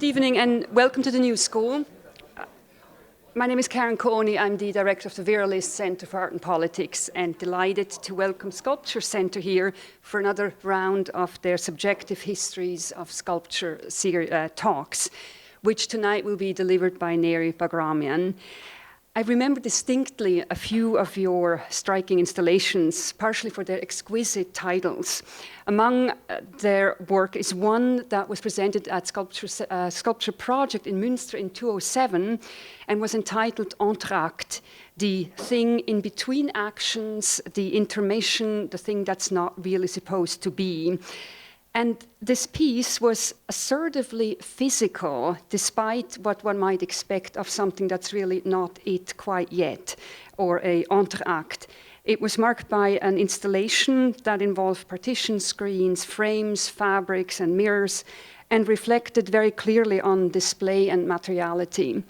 Good evening and welcome to the New School. My name is Karen Coney. I'm the director of the Venice Center for Art and Politics and delighted to welcome Sculpture Center here for another round of their subjective histories of sculpture talks, which tonight will be delivered by Nairy Baghramian. I remember distinctly a few of your striking installations, partially for their exquisite titles. Among their work is one that was presented at Sculpture Project in Münster in 2007 and was entitled Entr'acte, the thing in between actions, the intermission, the thing that's not really supposed to be. And this piece was assertively physical, despite what one might expect of something that's really not it quite yet, or an entr'acte. It was marked by an installation that involved partition screens, frames, fabrics, and mirrors, and reflected very clearly on display and materiality.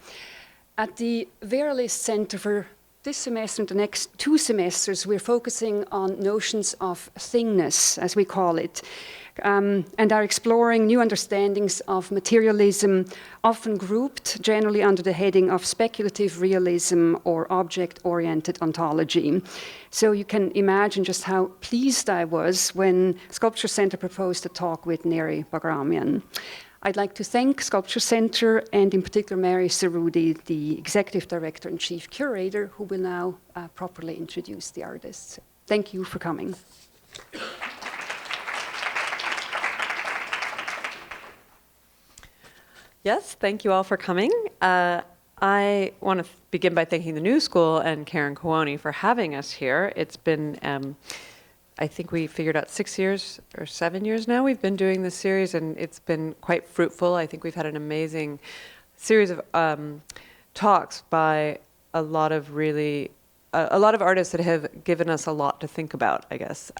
At the Venice Center for this semester and the next 2 semesters, we're focusing on notions of thingness, as we call it, and are exploring new understandings of materialism, often grouped generally under the heading of speculative realism or object-oriented ontology. So you can imagine just how pleased I was when Sculpture Center proposed a talk with Nairy Baghramian. I'd like to thank Sculpture Center and in particular Mary Cerudi, the Executive Director and Chief Curator, who will now properly introduce the artists. Thank you for coming. Yes, thank you all for coming. I want to begin by thanking the New School and Karen Coney for having us here. It's been, I think we figured out 6 years or 7 years now we've been doing this series, and it's been quite fruitful. I think we've had an amazing series of talks by a lot of artists that have given us a lot to think about, I guess.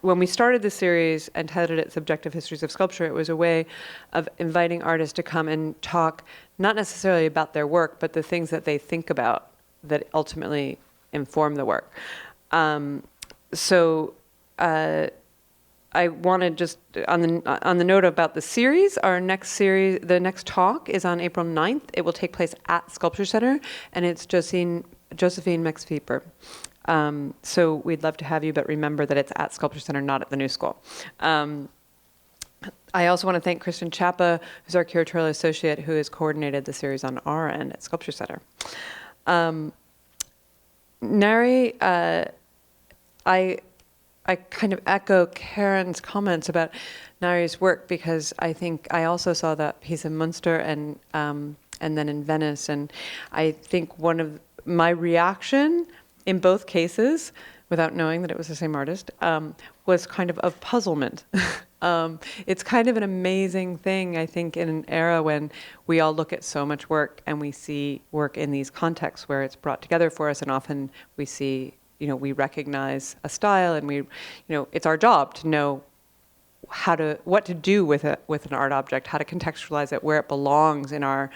When we started the series and titled it Subjective Histories of Sculpture, it was a way of inviting artists to come and talk not necessarily about their work, but the things that they think about that ultimately inform the work. I wanted just, on the note about the series, the next talk is on April 9th. It will take place at Sculpture Center, and it's Josephine Mexviper. So we'd love to have you, but remember that it's at Sculpture Center, not at the New School. I also want to thank Kristen Chapa, who's our curatorial associate, who has coordinated the series on our end at Sculpture Center. Nairy, I kind of echo Karen's comments about Nairy's work, because I think I also saw that piece in Münster and then in Venice, and I think one of my reaction in both cases, without knowing that it was the same artist, was kind of puzzlement. It's kind of an amazing thing, I think, in an era when we all look at so much work and we see work in these contexts where it's brought together for us, and often we see, we recognize a style, and it's our job to know what to do with an art object, how to contextualize it, where it belongs in our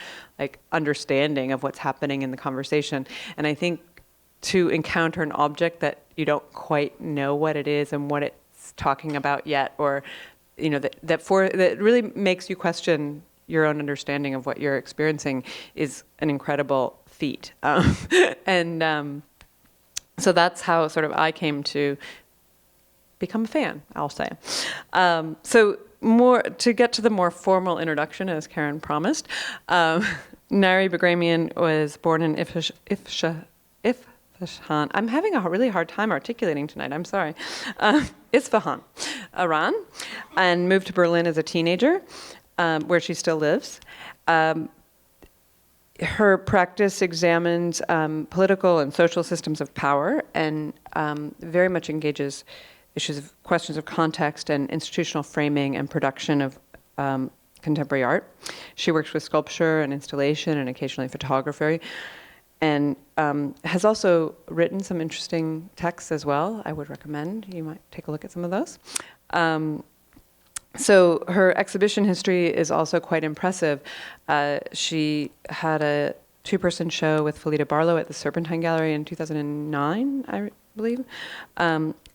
understanding of what's happening in the conversation. And I think to encounter an object that you don't quite know what it is and what it's talking about yet, or that really makes you question your own understanding of what you're experiencing, is an incredible feat. So that's how sort of I came to become a fan, I'll say. So to get to the more formal introduction, as Karen promised, Nairy Baghramian was born in Isfahan. I'm having a really hard time articulating tonight, I'm sorry. Isfahan, Iran, and moved to Berlin as a teenager, where she still lives. Her practice examines political and social systems of power, and very much engages questions of context and institutional framing and production of contemporary art. She works with sculpture and installation and occasionally photography, and has also written some interesting texts as well. I would recommend you might take a look at some of those. So her exhibition history is also quite impressive. She had a 2-person show with Phyllida Barlow at the Serpentine Gallery in 2009, I believe.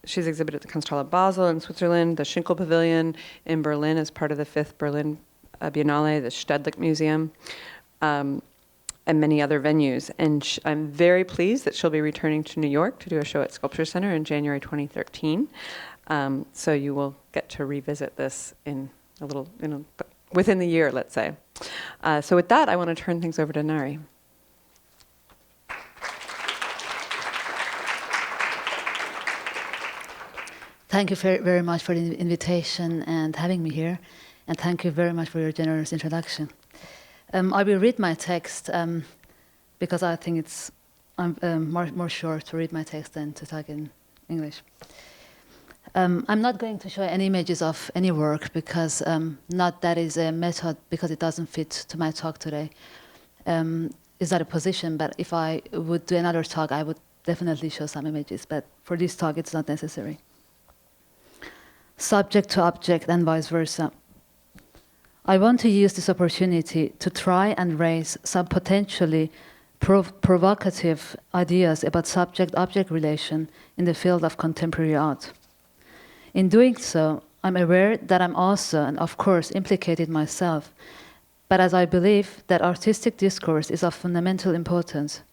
she's exhibited at the Kunsthalle Basel in Switzerland, the Schinkel Pavilion in Berlin as part of the 5th Berlin Biennale, the Stedelijk Museum, and many other venues. And I'm very pleased that she'll be returning to New York to do a show at Sculpture Center in January 2013. So you will get to revisit this in a little, within the year, let's say. So with that, I want to turn things over to Nairy. Thank you very much for the invitation and having me here. And thank you very much for your generous introduction. I will read my text because I think it's more sure to read my text than to talk in English. I'm not going to show any images of any work because not that is a method, because it doesn't fit to my talk today. It's not a position, but if I would do another talk, I would definitely show some images. But for this talk, it's not necessary. Subject to object and vice versa. I want to use this opportunity to try and raise some potentially provocative ideas about subject-object relation in the field of contemporary art. In doing so, I'm aware that I'm also, and of course, implicated myself, but as I believe that artistic discourse is of fundamental importance.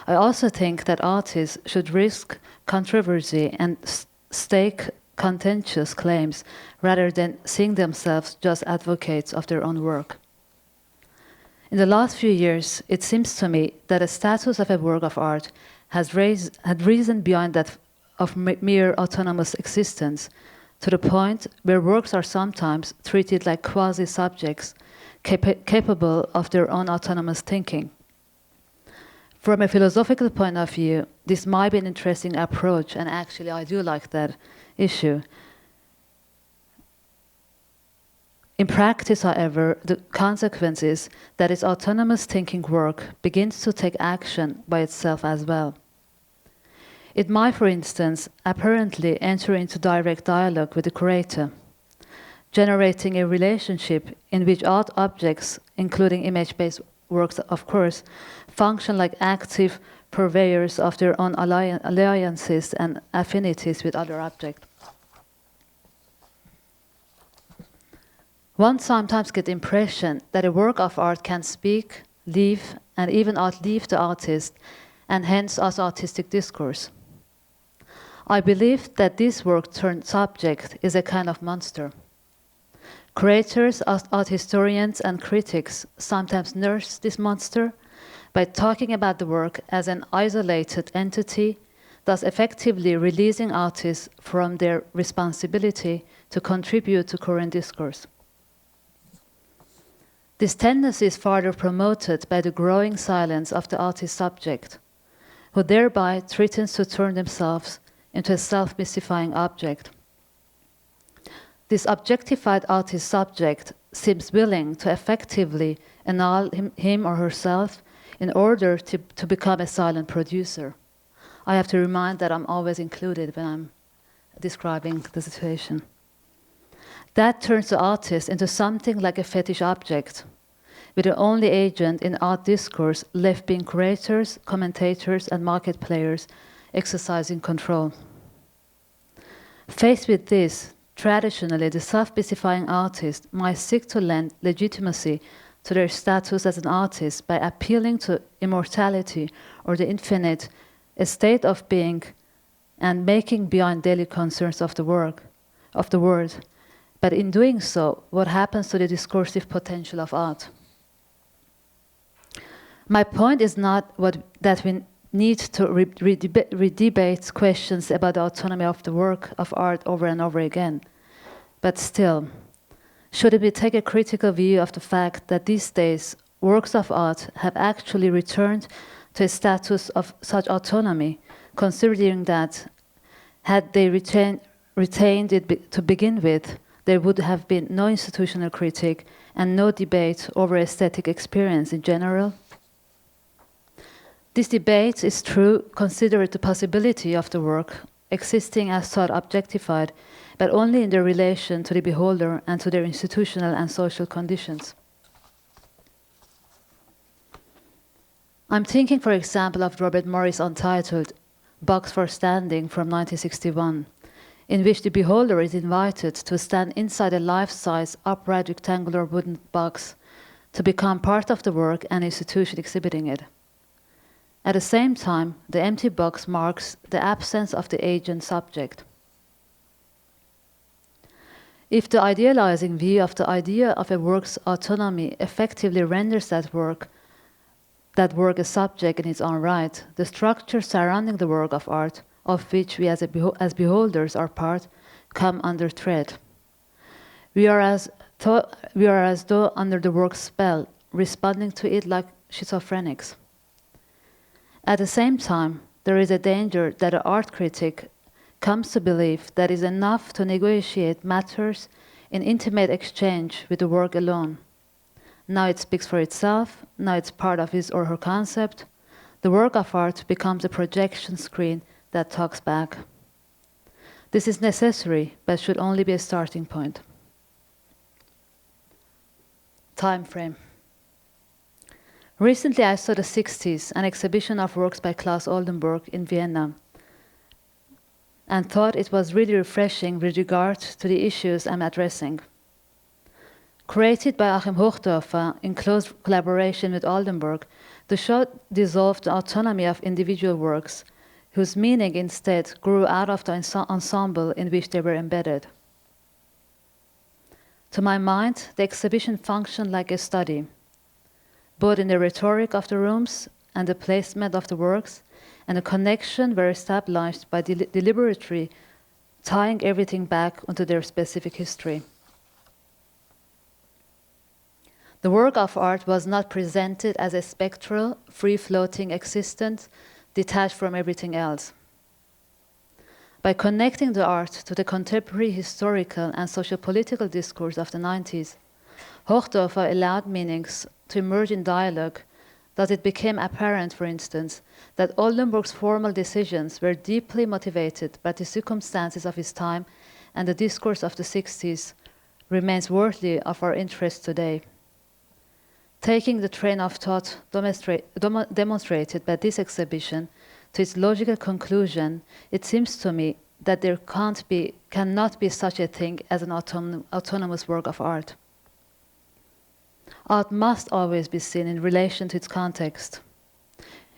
I also think that artists should risk controversy and stake contentious claims rather than seeing themselves just advocates of their own work. In the last few years, it seems to me that the status of a work of art had risen beyond that of mere autonomous existence to the point where works are sometimes treated like quasi-subjects capable of their own autonomous thinking. From a philosophical point of view, this might be an interesting approach, and actually I do like that issue. In practice, however, the consequence is that its autonomous thinking work begins to take action by itself as well. It might, for instance, apparently enter into direct dialogue with the curator, generating a relationship in which art objects, including image-based works, of course, function like active purveyors of their own alliances and affinities with other objects. One sometimes gets the impression that a work of art can speak, live, and even outlive the artist, and hence also artistic discourse. I believe that this work turned subject is a kind of monster. Curators, art historians, and critics sometimes nurse this monster by talking about the work as an isolated entity, thus effectively releasing artists from their responsibility to contribute to current discourse. This tendency is further promoted by the growing silence of the artist subject, who thereby threatens to turn themselves into a self-mystifying object. This objectified artist subject seems willing to effectively annul him or herself in order to become a silent producer. I have to remind that I'm always included when I'm describing the situation. That turns the artist into something like a fetish object, with the only agent in art discourse left being curators, commentators, and market players exercising control. Faced with this, traditionally, the self-specifying artist might seek to lend legitimacy to their status as an artist by appealing to immortality or the infinite, a state of being, and making beyond daily concerns of the world. But in doing so, what happens to the discursive potential of art? My point is not that we need to re-debate questions about the autonomy of the work of art over and over again. But still, should we take a critical view of the fact that these days works of art have actually returned to a status of such autonomy, considering that had they retained it to begin with, there would have been no institutional critique and no debate over aesthetic experience in general? This debate is true, consider the possibility of the work existing as thought objectified, but only in their relation to the beholder and to their institutional and social conditions. I'm thinking, for example, of Robert Morris' Untitled, Box for Standing from 1961, in which the beholder is invited to stand inside a life-size, upright rectangular wooden box to become part of the work and institution exhibiting it. At the same time, the empty box marks the absence of the agent subject. If the idealizing view of the idea of a work's autonomy effectively renders that work a subject in its own right, the structure surrounding the work of art, of which we as beholders are part, come under threat. We are as though under the work's spell, responding to it like schizophrenics. At the same time, there is a danger that an art critic comes to believe that it is enough to negotiate matters in intimate exchange with the work alone. Now it speaks for itself, now it's part of his or her concept. The work of art becomes a projection screen that talks back. This is necessary, but should only be a starting point. Time frame. Recently I saw the 60s, an exhibition of works by Klaus Oldenburg in Vienna, and thought it was really refreshing with regard to the issues I'm addressing. Created by Achim Hochdorfer in close collaboration with Oldenburg, the show dissolved the autonomy of individual works, whose meaning instead grew out of the ensemble in which they were embedded. To my mind, the exhibition functioned like a study, both in the rhetoric of the rooms and the placement of the works, and a connection were established by deliberately tying everything back onto their specific history. The work of art was not presented as a spectral, free-floating existence detached from everything else. By connecting the art to the contemporary historical and socio-political discourse of the 90s, Hochdorfer allowed meanings to emerge in dialogue. Thus it became apparent, for instance, that Oldenburg's formal decisions were deeply motivated by the circumstances of his time, and the discourse of the 60s remains worthy of our interest today. Taking the train of thought demonstrated by this exhibition to its logical conclusion, it seems to me that there cannot be such a thing as an autonomous work of art. Art must always be seen in relation to its context.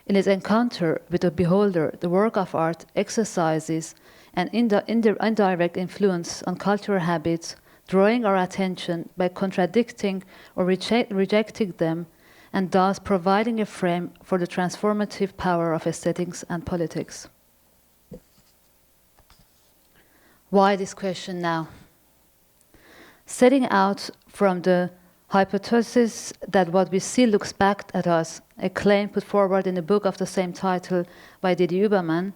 In its encounter with the beholder, the work of art exercises an indirect influence on cultural habits, drawing our attention by contradicting or rejecting them, and thus providing a frame for the transformative power of aesthetics and politics. Why this question now? Setting out from the hypothesis that what we see looks back at us, a claim put forward in a book of the same title by Didier Übermann,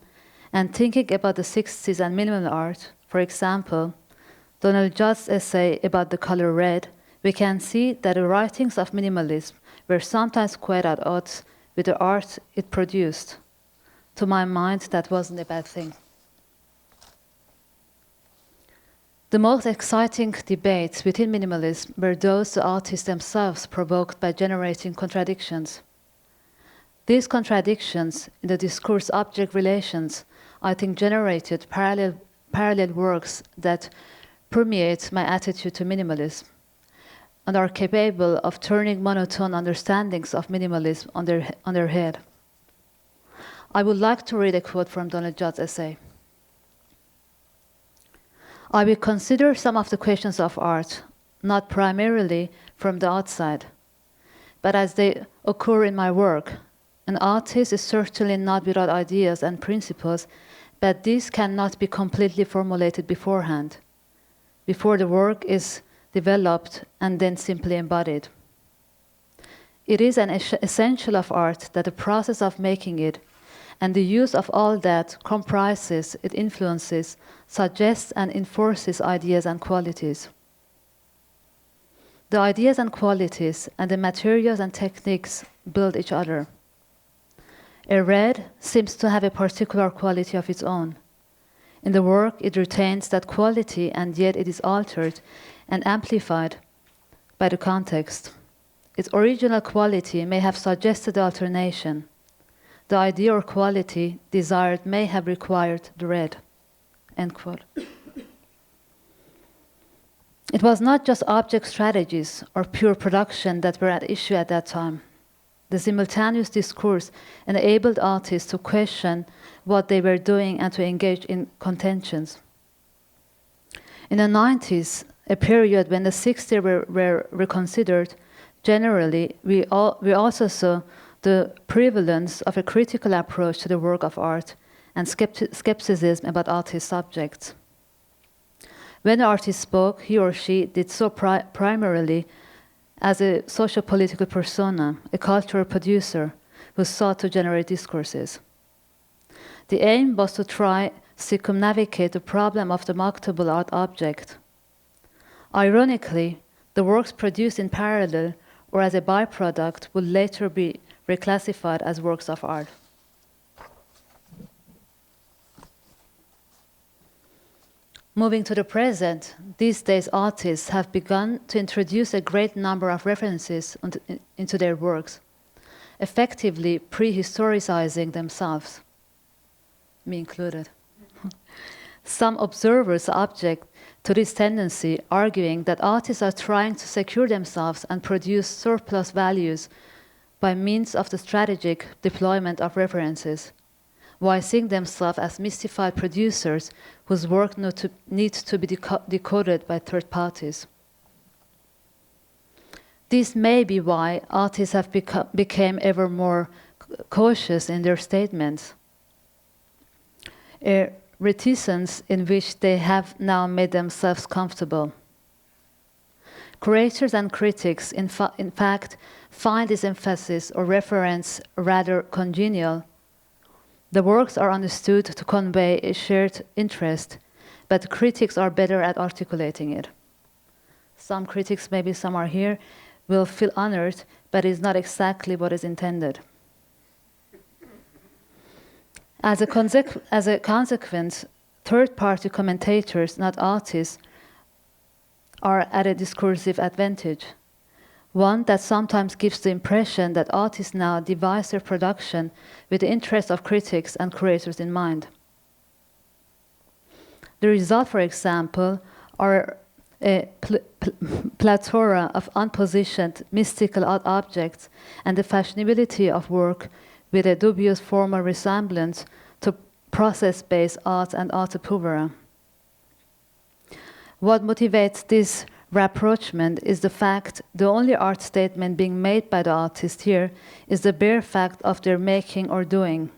and thinking about the 60s and minimal art, for example, Donald Judd's essay about the color red, we can see that the writings of minimalism were sometimes quite at odds with the art it produced. To my mind, that wasn't a bad thing. The most exciting debates within minimalism were those the artists themselves provoked by generating contradictions. These contradictions in the discourse-object relations, I think, generated parallel works that permeate my attitude to minimalism and are capable of turning monotone understandings of minimalism on their head. I would like to read a quote from Donald Judd's essay. I will consider some of the questions of art, not primarily from the outside, but as they occur in my work. An artist is certainly not without ideas and principles, but these cannot be completely formulated beforehand, before the work is developed and then simply embodied. It is an essential of art that the process of making it and the use of all that comprises its influences suggests and enforces ideas and qualities. The ideas and qualities and the materials and techniques build each other. A red seems to have a particular quality of its own. In the work, it retains that quality, and yet it is altered and amplified by the context. Its original quality may have suggested the alternation. The idea or quality desired may have required the red. End quote. It was not just object strategies or pure production that were at issue at that time. The simultaneous discourse enabled artists to question what they were doing and to engage in contentions. In the 90s, a period when the 60s were reconsidered, generally, we also saw the prevalence of a critical approach to the work of art and skepticism about artist subjects. When the artist spoke, he or she did so primarily as a socio-political persona, a cultural producer who sought to generate discourses. The aim was to try circumnavigate the problem of the marketable art object. Ironically, the works produced in parallel or as a byproduct would later be reclassified as works of art. Moving to the present, these days artists have begun to introduce a great number of references into their works, effectively prehistoricizing themselves, me included. Some observers object to this tendency, arguing that artists are trying to secure themselves and produce surplus values by means of the strategic deployment of references, while seeing themselves as mystified producers whose work needs to be decoded by third parties. This may be why artists have become ever more cautious in their statements, a reticence in which they have now made themselves comfortable. Curators and critics, in fact, find this emphasis or reference rather congenial. The works are understood to convey a shared interest, but critics are better at articulating it. Some critics, maybe some are here, will feel honored, but it's not exactly what is intended. As a consequence, third-party commentators, not artists, are at a discursive advantage, one that sometimes gives the impression that artists now devise their production with the interests of critics and curators in mind. The result, for example, are a plethora of unpositioned mystical art objects and the fashionability of work with a dubious formal resemblance to process-based art and arte povera. What motivates this rapprochement is the fact the only art statement being made by the artist here is the bare fact of their making or doing.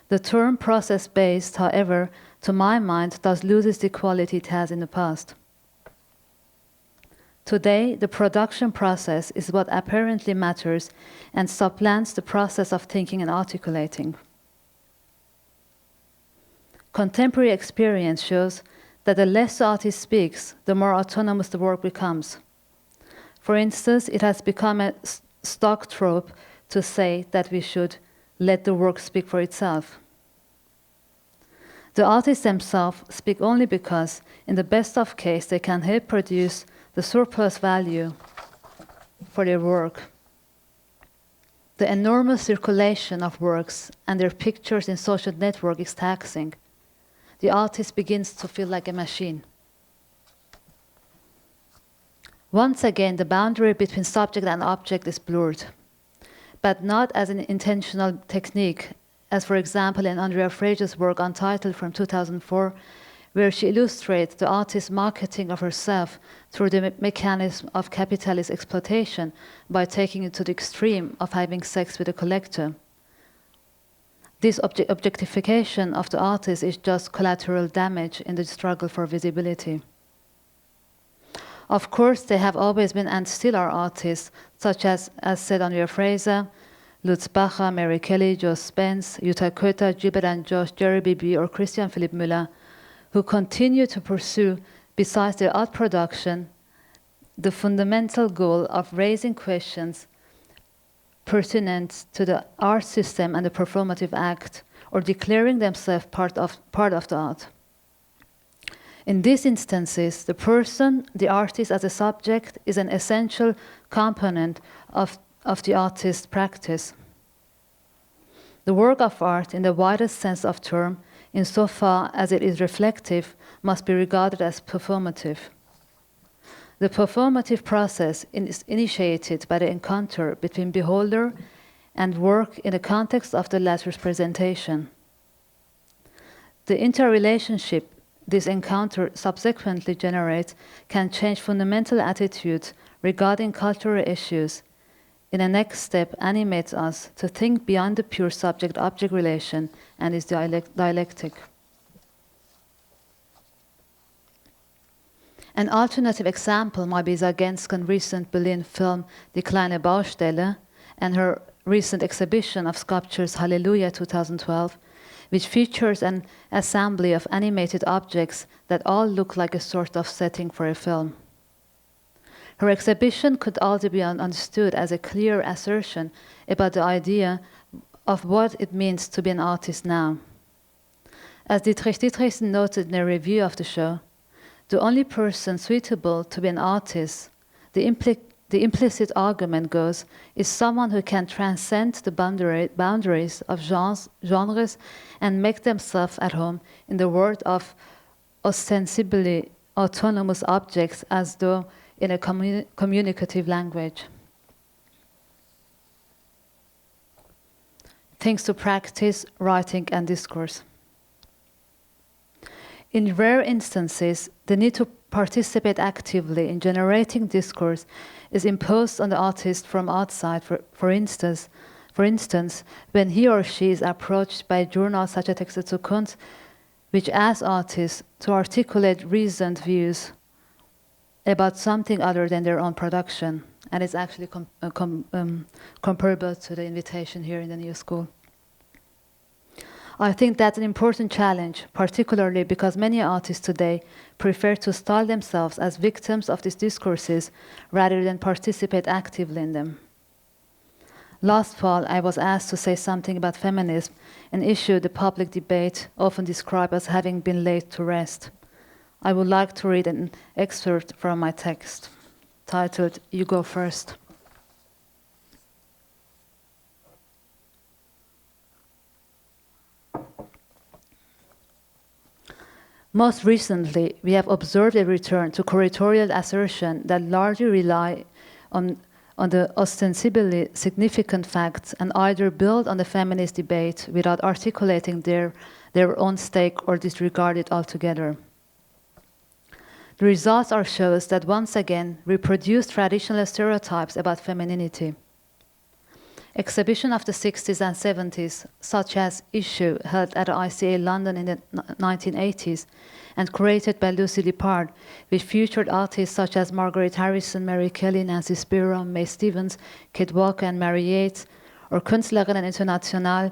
The term process-based, however, to my mind, thus loses the quality it has in the past. Today, the production process is what apparently matters and supplants the process of thinking and articulating. Contemporary experience shows that the less the artist speaks, the more autonomous the work becomes. For instance, it has become a stock trope to say that we should let the work speak for itself. The artists themselves speak only because, in the best of cases, they can help produce the surplus value for their work. The enormous circulation of works and their pictures in social network is taxing. The artist begins to feel like a machine. Once again, the boundary between subject and object is blurred, but not as an intentional technique, as for example in Andrea Fraser's work Untitled from 2004, where she illustrates the artist's marketing of herself through the mechanism of capitalist exploitation by taking it to the extreme of having sex with a collector. This objectification of the artist is just collateral damage in the struggle for visibility. Of course, there have always been and still are artists, such as said Andrea Fraser, Lutz Bacher, Mary Kelly, Joe Spence, Jutta Kötter, Gilbert and Josh, Jerry Bibi, or Christian Philipp Müller, who continue to pursue, besides their art production, the fundamental goal of raising questions pertinent to the art system and the performative act, or declaring themselves part of the art. In these instances, the person, the artist as a subject, is an essential component of the artist's practice. The work of art, in the widest sense of the term, insofar as it is reflective, must be regarded as performative. The performative process is initiated by the encounter between beholder and work in the context of the latter's presentation. The interrelationship this encounter subsequently generates can change fundamental attitudes regarding cultural issues. In the next step, animates us to think beyond the pure subject-object relation and its dialectic. An alternative example might be Zagenskan's recent Berlin film Die kleine Baustelle and her recent exhibition of sculptures Hallelujah 2012, which features an assembly of animated objects that all look like a sort of setting for a film. Her exhibition could also be understood as a clear assertion about the idea of what it means to be an artist now. As Dietrich Dietrichson noted in a review of the show, the only person suitable to be an artist, the implicit argument goes, is someone who can transcend the boundaries of genres and make themselves at home in the world of ostensibly autonomous objects as though in a communicative language. Things to practice, writing and discourse. In rare instances, the need to participate actively in generating discourse is imposed on the artist from outside, for instance, when he or she is approached by journals such as Texte zur Kunst, which asks artists to articulate reasoned views about something other than their own production. And it's actually comparable to the invitation here in the new school. I think that's an important challenge, particularly because many artists today prefer to style themselves as victims of these discourses rather than participate actively in them. Last fall, I was asked to say something about feminism, an issue the public debate often described as having been laid to rest. I would like to read an excerpt from my text, titled, "You Go First." Most recently, we have observed a return to curatorial assertion that largely rely on the ostensibly significant facts and either build on the feminist debate without articulating their own stake or disregard it altogether. The results are shows that once again reproduce traditional stereotypes about femininity. Exhibition of the 60s and 70s, such as Issue, held at the ICA London in the 1980s, and created by Lucy Lippard, which featured artists such as Margaret Harrison, Mary Kelly, Nancy Spiro, Mae Stevens, Kate Walker, and Mary Yates, or Künstlerinnen International,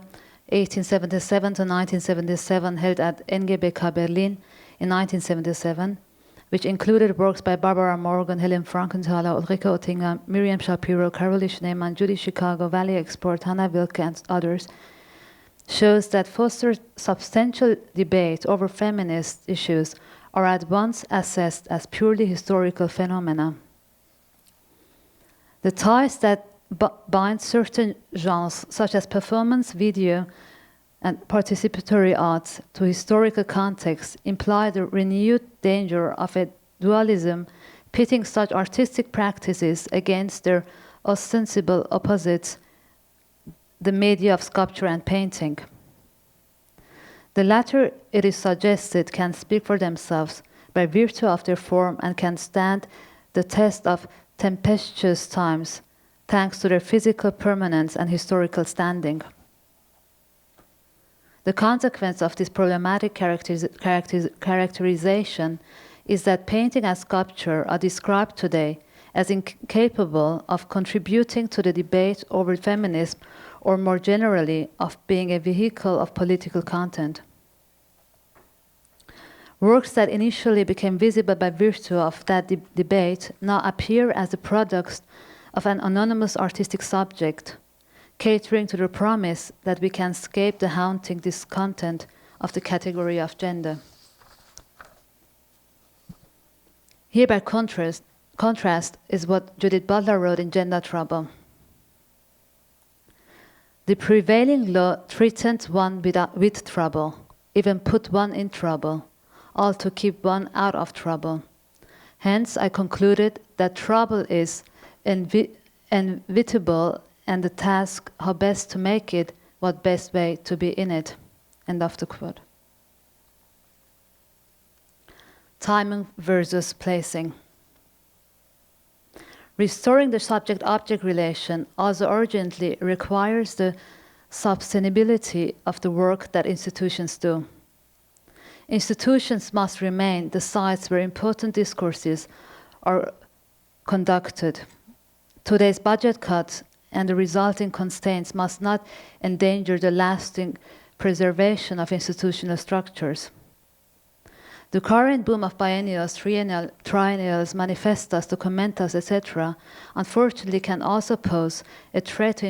1877 to 1977, held at NGBK Berlin in 1977, which included works by Barbara Morgan, Helen Frankenthaler, Ulrike Oettinger, Miriam Shapiro, Caroline Schneemann, Judy Chicago, Valley Export, Hannah Wilke, and others, shows that fosters substantial debate over feminist issues are at once assessed as purely historical phenomena. The ties that bind certain genres, such as performance, video, and participatory arts to historical context imply the renewed danger of a dualism pitting such artistic practices against their ostensible opposites, the media of sculpture and painting. The latter, it is suggested, can speak for themselves by virtue of their form and can stand the test of tempestuous times thanks to their physical permanence and historical standing. The consequence of this problematic characterization is that painting and sculpture are described today as incapable of contributing to the debate over feminism or more generally of being a vehicle of political content. Works that initially became visible by virtue of that debate now appear as the products of an anonymous artistic subject, catering to the promise that we can escape the haunting discontent of the category of gender. Here, by contrast is what Judith Butler wrote in Gender Trouble. The prevailing law threatened one with trouble, even put one in trouble, all to keep one out of trouble. Hence, I concluded that trouble is inevitable, and the task how best to make it, what best way to be in it. End of the quote. Timing versus placing. Restoring the subject-object relation also urgently requires the sustainability of the work that institutions do. Institutions must remain the sites where important discourses are conducted. Today's budget cuts and the resulting constraints must not endanger the lasting preservation of institutional structures. The current boom of biennials, triennials, manifestos, documentas, etc., unfortunately can also pose a threat to the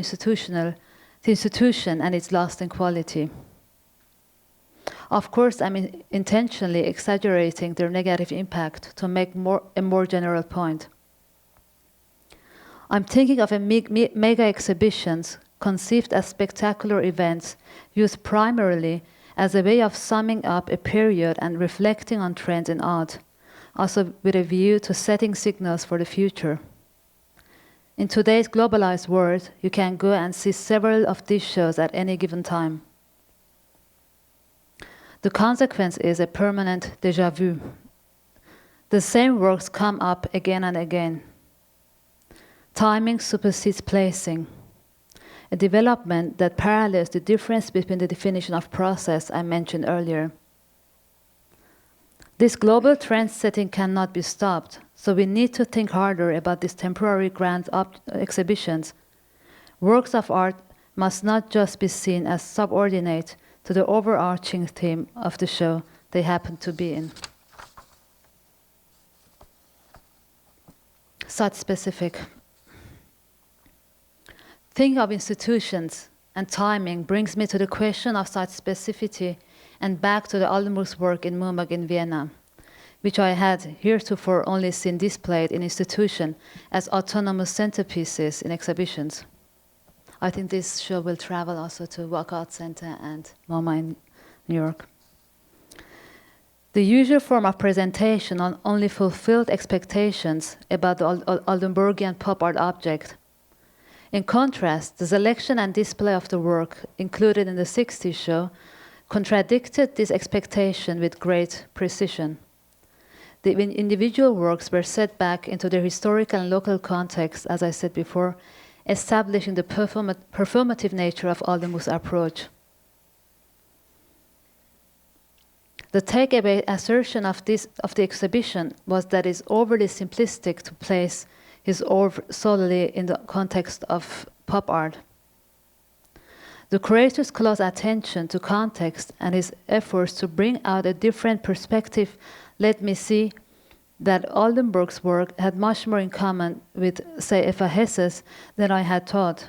institution and its lasting quality. Of course, I'm intentionally exaggerating their negative impact to make a more general point. I'm thinking of mega exhibitions conceived as spectacular events used primarily as a way of summing up a period and reflecting on trends in art, also with a view to setting signals for the future. In today's globalized world, you can go and see several of these shows at any given time. The consequence is a permanent déjà vu. The same works come up again and again. Timing supersedes placing, a development that parallels the difference between the definition of process I mentioned earlier. This global trend setting cannot be stopped, so we need to think harder about these temporary grand exhibitions. Works of art must not just be seen as subordinate to the overarching theme of the show they happen to be in. Such specific. Thinking of institutions and timing brings me to the question of such specificity and back to the Oldenburg's work in Mumbai in Vienna, which I had heretofore only seen displayed in institutions as autonomous centerpieces in exhibitions. I think this show will travel also to Walkout Center and MoMA in New York. The usual form of presentation only fulfilled expectations about the Oldenburgian pop art object. In contrast, the selection and display of the work included in the 60s show contradicted this expectation with great precision. The individual works were set back into their historical and local context, as I said before, establishing the performative nature of Oldenburg's approach. The takeaway assertion of the exhibition was that it's overly simplistic to place his oeuvre solely in the context of pop art. The curator's close attention to context and his efforts to bring out a different perspective let me see that Oldenburg's work had much more in common with, say, Eva Hesse's than I had thought.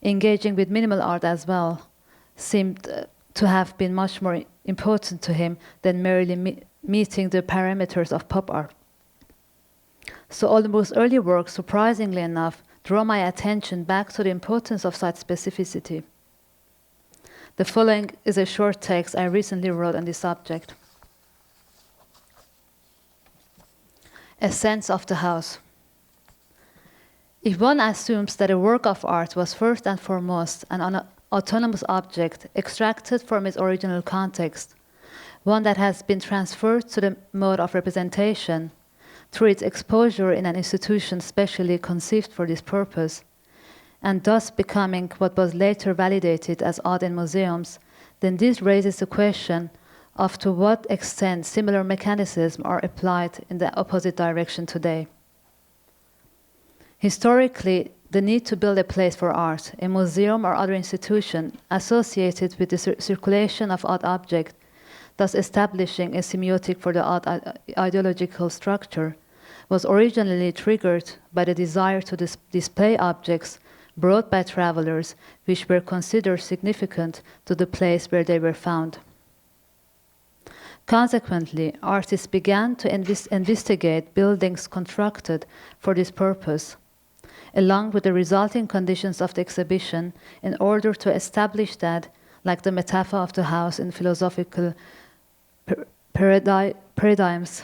Engaging with minimal art as well seemed to have been much more important to him than merely meeting the parameters of pop art. So Oldenburg's early work, surprisingly enough, drew my attention back to the importance of such specificity. The following is a short text I recently wrote on this subject. A sense of the house. If one assumes that a work of art was first and foremost an autonomous object extracted from its original context, one that has been transferred to the mode of representation, through its exposure in an institution specially conceived for this purpose, and thus becoming what was later validated as art in museums, then this raises the question of to what extent similar mechanisms are applied in the opposite direction today. Historically, the need to build a place for art, a museum or other institution associated with the circulation of art objects, thus establishing a semiotic for the art ideological structure, was originally triggered by the desire to display objects brought by travelers which were considered significant to the place where they were found. Consequently, artists began to investigate buildings constructed for this purpose, along with the resulting conditions of the exhibition, in order to establish that, like the metaphor of the house in philosophical paradigms,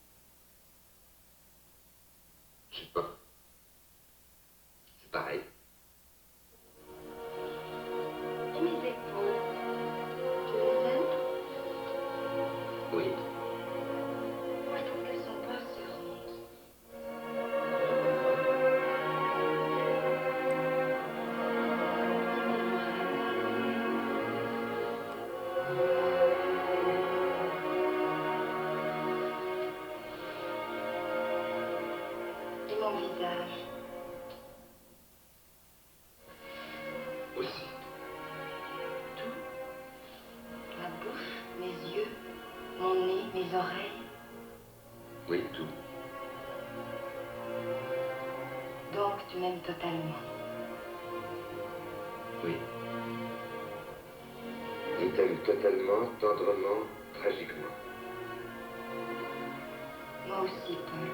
sais pas. C'est pareil. Et mes épaules, tu les aimes? Oui. Moi, je trouve qu'elles sont pas assez rondes. Et mon visage. Aussi. Tout. Ma bouche, mes yeux, mon nez, mes oreilles. Oui, tout. Donc, tu m'aimes totalement. Oui. Je t'aime totalement, tendrement, tragiquement. Moi aussi, Paul.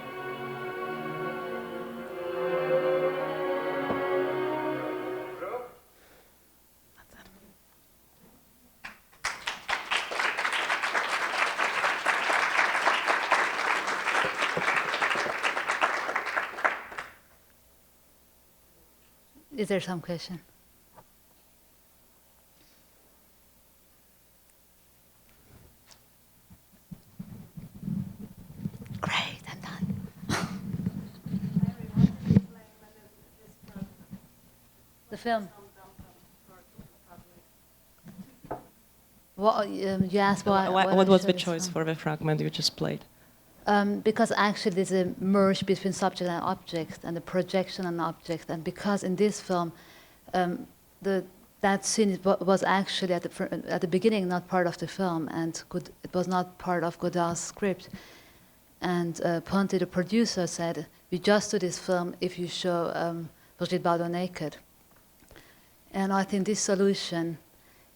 Is there some question? Great, I'm done. The film. Well, you asked why. What was the choice for the fragment you just played? Because actually there's a merge between subject and object, and the projection and object. And because in this film, that scene was actually at the beginning not part of the film, and it was not part of Godard's script. And Ponty, the producer, said, "We just do this film if you show Judith Butler naked." And I think this solution.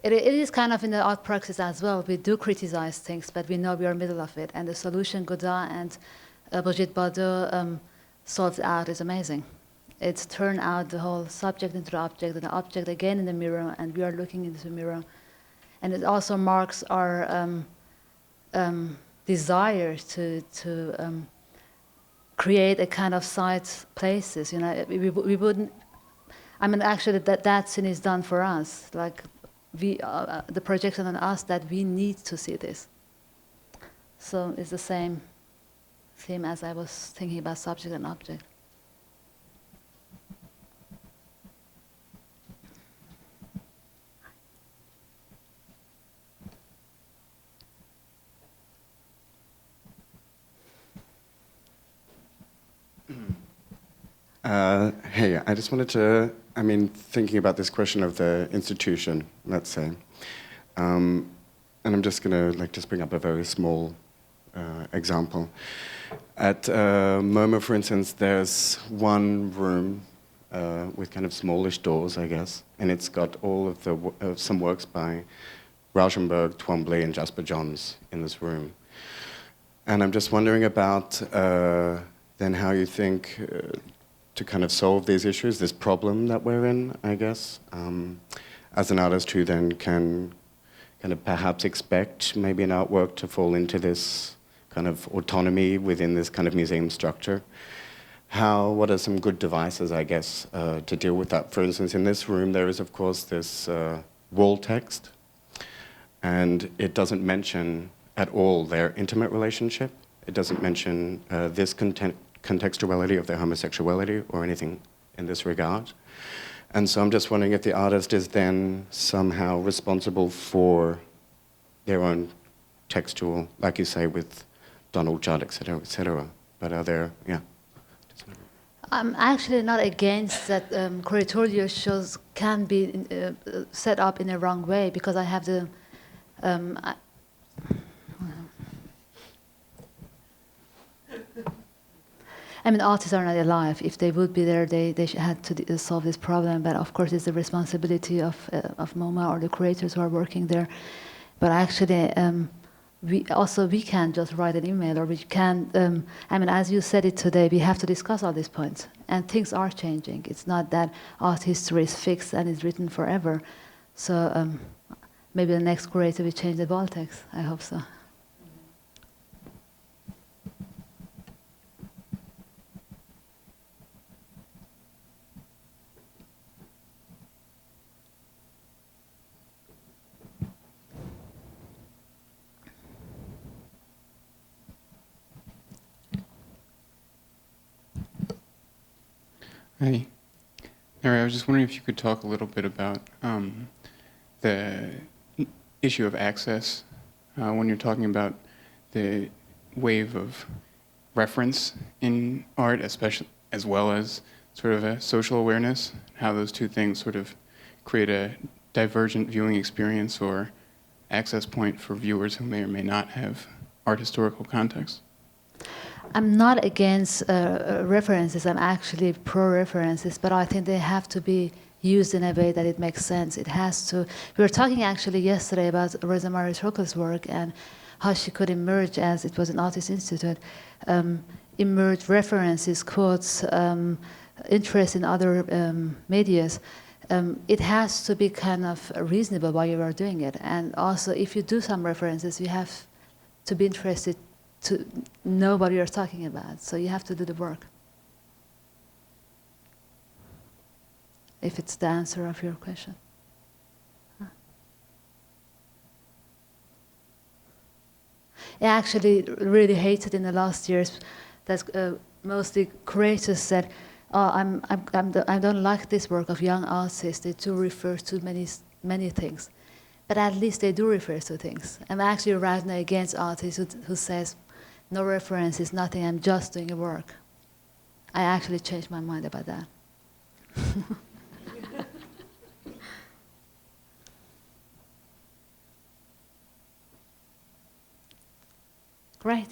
It is kind of in the art praxis as well. We do criticize things, but we know we are in the middle of it. And the solution Godard and Judith Butler solved out is amazing. It's turned out the whole subject into the object, and the object again in the mirror, and we are looking into the mirror. And it also marks our desire to create a kind of side places. You know, we wouldn't. I mean, actually, that scene is done for us. Like. The projection on us that we need to see this. So it's the same theme as I was thinking about subject and object. Hey, I just wanted to, thinking about this question of the institution, let's say, and I'm just going to just bring up a very small example. At MoMA, for instance, there's one room with kind of smallish doors, I guess, and it's got all of the some works by Rauschenberg, Twombly, and Jasper Johns in this room. And I'm just wondering about then how you think to kind of solve these issues, this problem that we're in, I guess, as an artist who then can kind of perhaps expect maybe an artwork to fall into this kind of autonomy within this kind of museum structure. What are some good devices, I guess, to deal with that? For instance, in this room, there is, of course, this wall text, and it doesn't mention at all their intimate relationship. It doesn't mention this contextuality of their homosexuality or anything in this regard. And so I'm just wondering if the artist is then somehow responsible for their own textual, like you say, with Donald Judd, et cetera. But are there, yeah. I'm actually not against that curatorial shows can be set up in a wrong way, because I have the artists are not alive. If they would be there, they had to solve this problem. But of course, it's the responsibility of MoMA or the curators who are working there. But actually, we can't just write an email, or we can't. As you said it today, we have to discuss all these points, and things are changing. It's not that art history is fixed and is written forever. So maybe the next curator will change the wall text. I hope so. Hi. Nairy, I was just wondering if you could talk a little bit about the issue of access when you're talking about the wave of reference in art, especially as well as sort of a social awareness, how those two things sort of create a divergent viewing experience or access point for viewers who may or may not have art historical context. I'm not against references. I'm actually pro-references, but I think they have to be used in a way that it makes sense. It has to. We were talking actually yesterday about Rosa Maria Trockel's work and how she could emerge, as it was an Artist Institute, emerge references, quotes, interest in other medias. It has to be kind of reasonable while you are doing it. And also, if you do some references, you have to be interested to know what you're talking about. So you have to do the work. If it's the answer of your question. I actually really hated in the last years that mostly curators said, "Oh, I don't like this work of young artists. They do refer to many things, but at least they do refer to things." I'm actually right now against artists who says, "No references, nothing. I'm just doing a work." I actually changed my mind about that. Great.